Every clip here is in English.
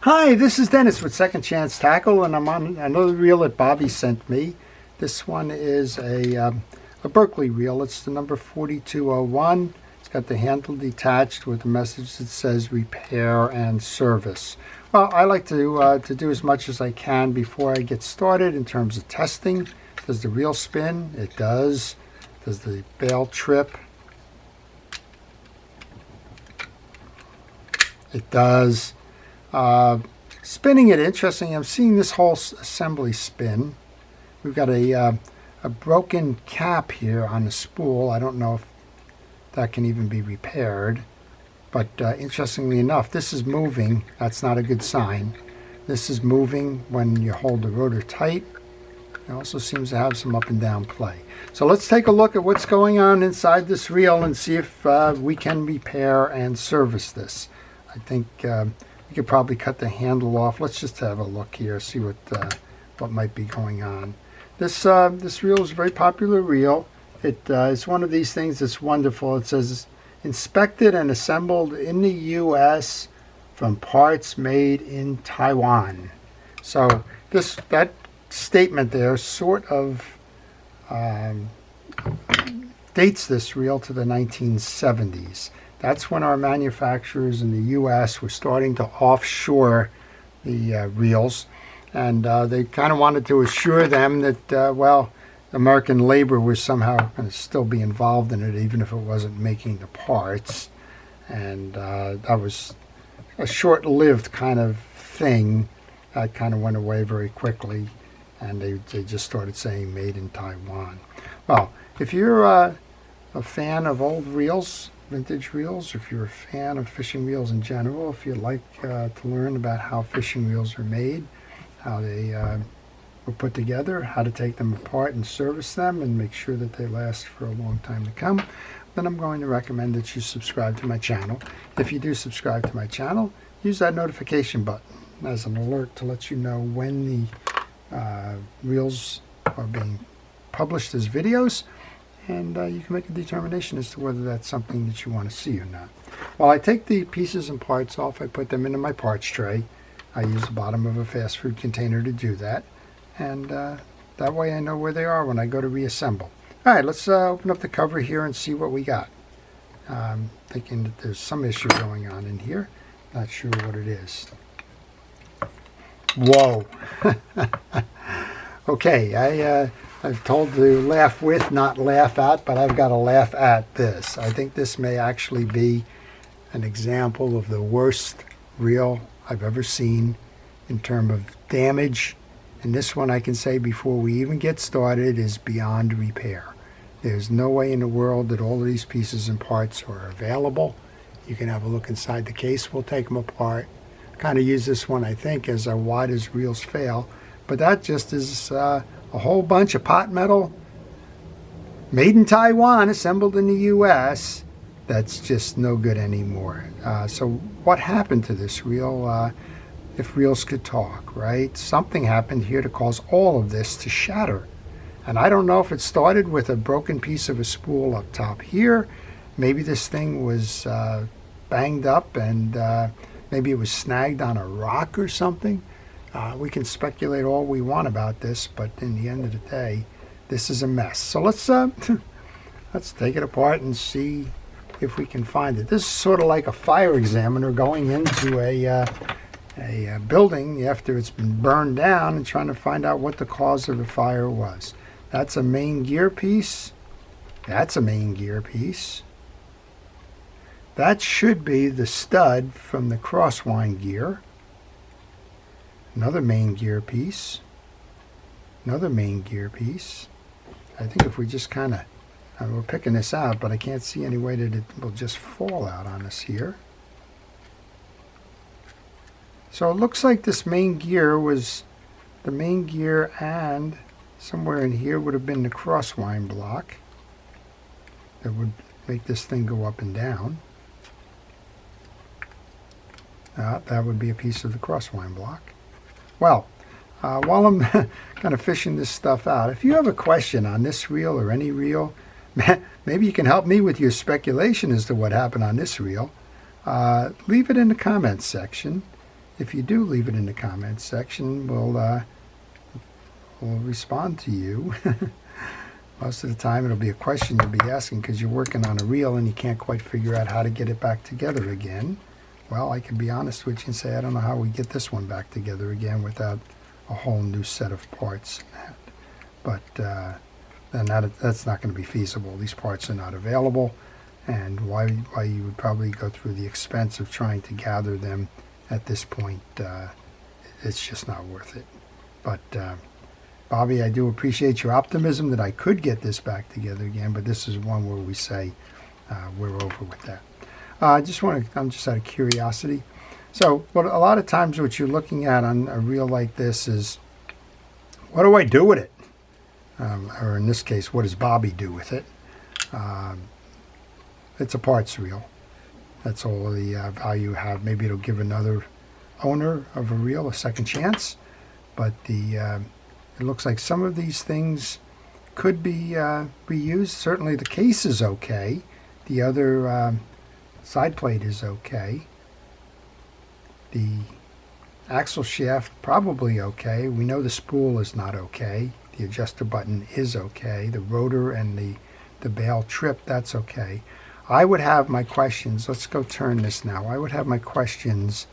Hi, this is Dennis with Second Chance Tackle, and I'm on another reel that Bobby sent me. This one is a Berkley reel. It's the number 4201. It's got the handle detached with a message that says repair and service. Well, I like to do as much as I can before I get started in terms of testing. Does the reel spin? It does. Does the bail trip? It does. Spinning it, interesting. I'm seeing this whole assembly spin. We've got a broken cap here on the spool. I don't know if that can even be repaired, but interestingly enough, this is moving. That's not a good sign. This is moving when you hold the rotor tight. It also seems to have some up and down play. So let's take a look at what's going on inside this reel and see if we can repair and service this. I think you could probably cut the handle off. Let's just have a look here, see what might be going on. This reel is a very popular reel. It's one of these things that's wonderful. It says inspected and assembled in the U.S. from parts made in Taiwan. So that statement there sort of dates this reel to the 1970s. That's when our manufacturers in the U.S. were starting to offshore the reels, and they kind of wanted to assure them that, well, American labor was somehow going to still be involved in it, even if it wasn't making the parts. And that was a short-lived kind of thing. That kind of went away very quickly, and they just started saying made in Taiwan. Well, if you're a fan of old reels, vintage reels, if you're a fan of fishing reels in general, if you'd like to learn about how fishing reels are made, how they were put together, how to take them apart and service them and make sure that they last for a long time to come, then I'm going to recommend that you subscribe to my channel. If you do subscribe to my channel, use that notification button as an alert to let you know when the reels are being published as videos, and you can make a determination as to whether that's something that you want to see or not. While I take the pieces and parts off, I put them into my parts tray. I use the bottom of a fast food container to do that, and that way I know where they are when I go to reassemble. All right, let's open up the cover here and see what we got. I'm thinking that there's some issue going on in here. Not sure what it is. Whoa. Okay, I'm told to laugh with, not laugh at, but I've got to laugh at this. I think this may actually be an example of the worst reel I've ever seen in terms of damage. And this one, I can say before we even get started, is beyond repair. There's no way in the world that all of these pieces and parts are available. You can have a look inside the case. We'll take them apart. Kind of use this one, I think, as why does reels fail. But that just is a whole bunch of pot metal made in Taiwan, assembled in the U.S. That's just no good anymore. So what happened to this reel? If reels could talk, right? Something happened here to cause all of this to shatter. And I don't know if it started with a broken piece of a spool up top here. Maybe this thing was banged up and maybe it was snagged on a rock or something. We can speculate all we want about this, but in the end of the day, this is a mess. So let's take it apart and see if we can find it. This is sort of like a fire examiner going into a building after it's been burned down and trying to find out what the cause of the fire was. That's a main gear piece. That's a main gear piece. That should be the stud from the crosswind gear. Another main gear piece. Another main gear piece. I think if we just kind of, we're picking this out, but I can't see any way that it will just fall out on us here. So it looks like this main gear was the main gear, and somewhere in here would have been the crosswind block that would make this thing go up and down. That would be a piece of the crosswind block. Well, while I'm kind of fishing this stuff out, if you have a question on this reel or any reel, maybe you can help me with your speculation as to what happened on this reel. Leave it in the comments section. if you do, leave it in the comments section. We'll respond to you. Most of the time it'll be a question you'll be asking because you're working on a reel and you can't quite figure out how to get it back together again. Well, I can be honest with you and say I don't know how we get this one back together again without a whole new set of parts. But then that's not going to be feasible. These parts are not available, and why you would probably go through the expense of trying to gather them at this point, it's just not worth it. But Bobby, I do appreciate your optimism that I could get this back together again, but this is one where we say we're over with that. I'm just out of curiosity. So, a lot of times what you're looking at on a reel like this is, what do I do with it? Or in this case, what does Bobby do with it? It's a parts reel. That's all the value you have. Maybe it'll give another owner of a reel a second chance, but it looks like some of these things could be reused. Certainly the case is okay. The other side plate is okay. The axle shaft probably okay. We know the spool is not okay. The adjuster button is okay. The rotor and the bail trip, that's okay. I would have my questions. Let's go turn this now. I would have my questions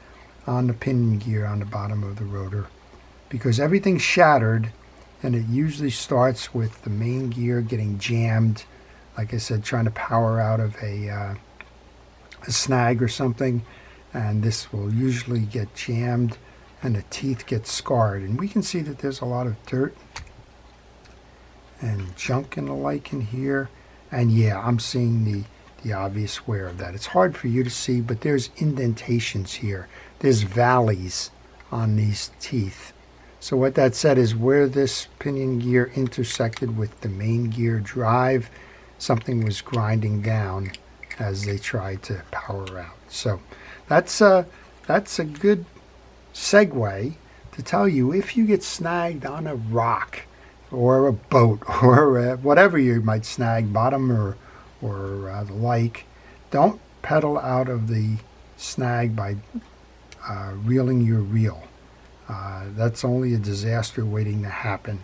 on the pinion gear on the bottom of the rotor, because everything's shattered, and it usually starts with the main gear getting jammed, like I said, trying to power out of a snag or something, and this will usually get jammed and the teeth get scarred. And we can see that there's a lot of dirt and junk and the like in here, and yeah, I'm seeing the obvious wear of that. It's hard for you to see, but there's indentations here. There's valleys on these teeth. So what that said is where this pinion gear intersected with the main gear drive, something was grinding down as they tried to power out. So that's a good segue to tell you, if you get snagged on a rock or a boat or whatever you might snag, bottom or the like, don't pedal out of the snag by reeling your reel. That's only a disaster waiting to happen.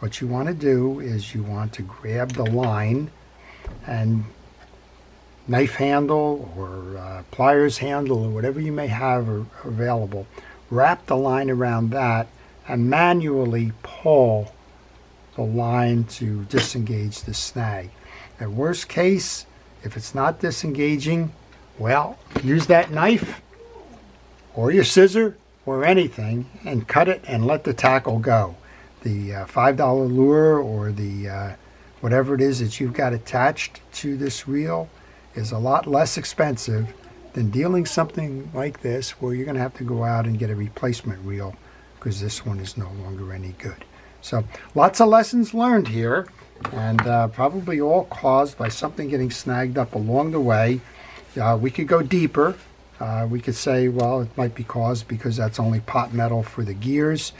What you want to do is you want to grab the line and knife handle or pliers handle or whatever you may have available, wrap the line around that and manually pull the line to disengage the snag. At worst case, if it's not disengaging, well, use that knife or your scissor or anything and cut it and let the tackle go. The $5 lure or the whatever it is that you've got attached to this reel is a lot less expensive than dealing something like this where you're going to have to go out and get a replacement reel because this one is no longer any good. So lots of lessons learned here, and probably all caused by something getting snagged up along the way. We could go deeper. We could say, well, it might be caused because that's only pot metal for the gears.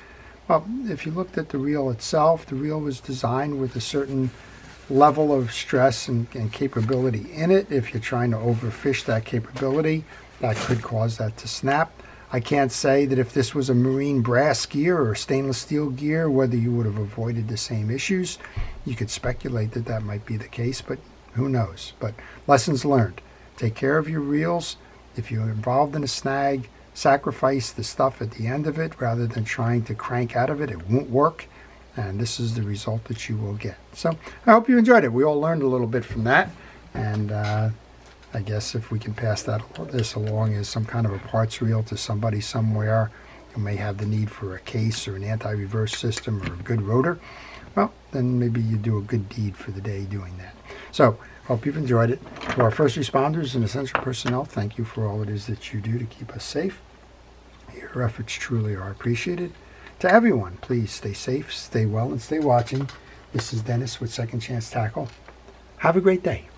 Well, if you looked at the reel itself, the reel was designed with a certain level of stress and capability in it. If you're trying to overfish that capability, that could cause that to snap. I can't say that if this was a marine brass gear or stainless steel gear, whether you would have avoided the same issues. You could speculate that that might be the case, but who knows? But lessons learned. Take care of your reels. If you're involved in a snag, sacrifice the stuff at the end of it rather than trying to crank out of it. It won't work, and this is the result that you will get. So I hope you enjoyed it. We all learned a little bit from that, and I guess if we can pass this along as some kind of a parts reel to somebody somewhere who may have the need for a case or an anti-reverse system or a good rotor, well, then maybe you do a good deed for the day doing that. So hope you've enjoyed it. To our first responders and essential personnel, thank you for all it is that you do to keep us safe. Your efforts truly are appreciated. To everyone, please stay safe, stay well, and stay watching. This is Dennis with Second Chance Tackle. Have a great day.